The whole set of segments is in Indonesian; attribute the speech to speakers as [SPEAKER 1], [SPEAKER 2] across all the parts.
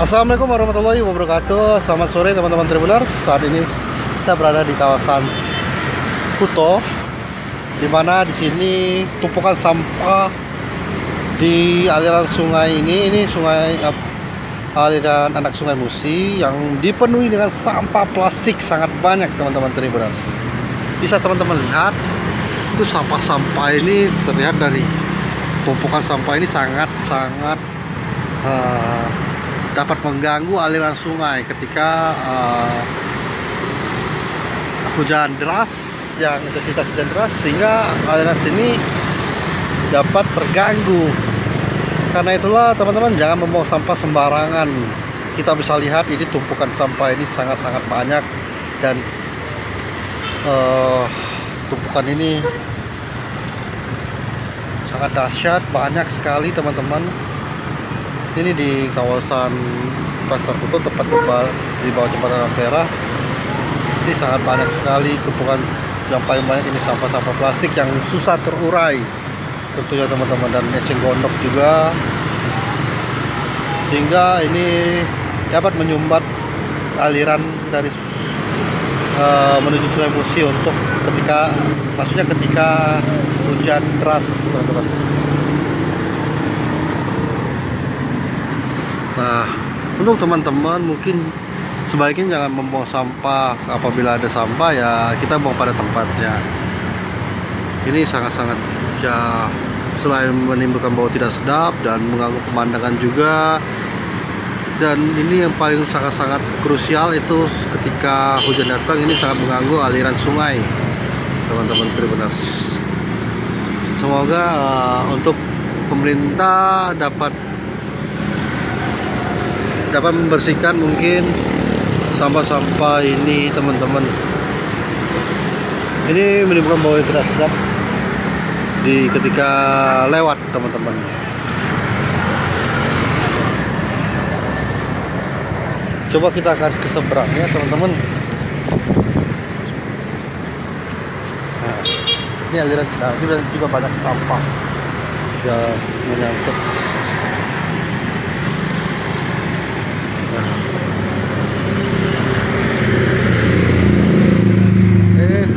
[SPEAKER 1] Assalamualaikum warahmatullahi wabarakatuh. Selamat sore teman-teman Tribuners. Saat ini saya berada di kawasan Kuto, di mana di sini tumpukan sampah di aliran sungai ini sungai aliran anak sungai Musi yang dipenuhi dengan sampah plastik sangat banyak teman-teman Tribuners. Bisa teman-teman lihat itu sampah-sampah ini terlihat dari tumpukan sampah ini sangat dapat mengganggu aliran sungai ketika hujan deras, yang intensitas hujan deras, sehingga aliran sini dapat terganggu. Karena itulah teman-teman, jangan membuang sampah sembarangan. Kita bisa lihat ini tumpukan sampah ini sangat-sangat banyak, dan tumpukan ini sangat dahsyat, banyak sekali teman-teman. Ini di kawasan Pasar Kuto, tepat di bawah jembatan Ampera. Ini sangat banyak sekali tumpukan. Yang paling banyak ini sampah-sampah plastik yang susah terurai tentunya teman-teman, dan eceng gondok juga, sehingga ini dapat menyumbat aliran dari menuju Sungai Musi untuk ketika hujan deras teman-teman. Nah, untuk teman-teman mungkin sebaiknya jangan membuang sampah. Apabila ada sampah ya kita buang pada tempatnya. Ini sangat-sangat ya, selain menimbulkan bau tidak sedap dan mengganggu pemandangan juga. Dan ini yang paling sangat-sangat krusial itu ketika hujan datang, ini sangat mengganggu aliran sungai teman-teman Tribuners. Semoga untuk pemerintah dapat membersihkan mungkin sampah-sampah ini teman-teman. Ini menimbulkan bau yang tidak sedap ketika lewat teman-teman. Coba kita akan ke seberangnya teman-teman. Nah, ini aliran juga banyak sampah yang menyangkut.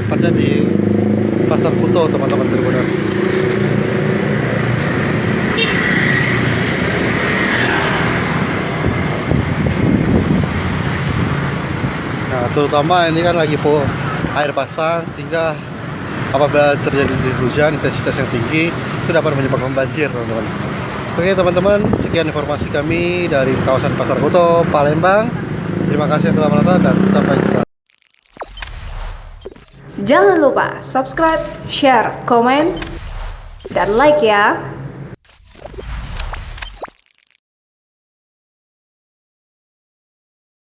[SPEAKER 1] Tepatnya di Pasar Kuto teman-teman Tribuners. Nah, terutama ini kan lagi air pasang, sehingga apabila terjadi hujan intensitas yang tinggi itu dapat menyebabkan banjir teman-teman. Oke teman-teman, sekian informasi kami dari kawasan Pasar Kuto, Palembang. Terima kasih telah menonton dan sampai jumpa.
[SPEAKER 2] Jangan lupa subscribe, share, komen, dan like ya.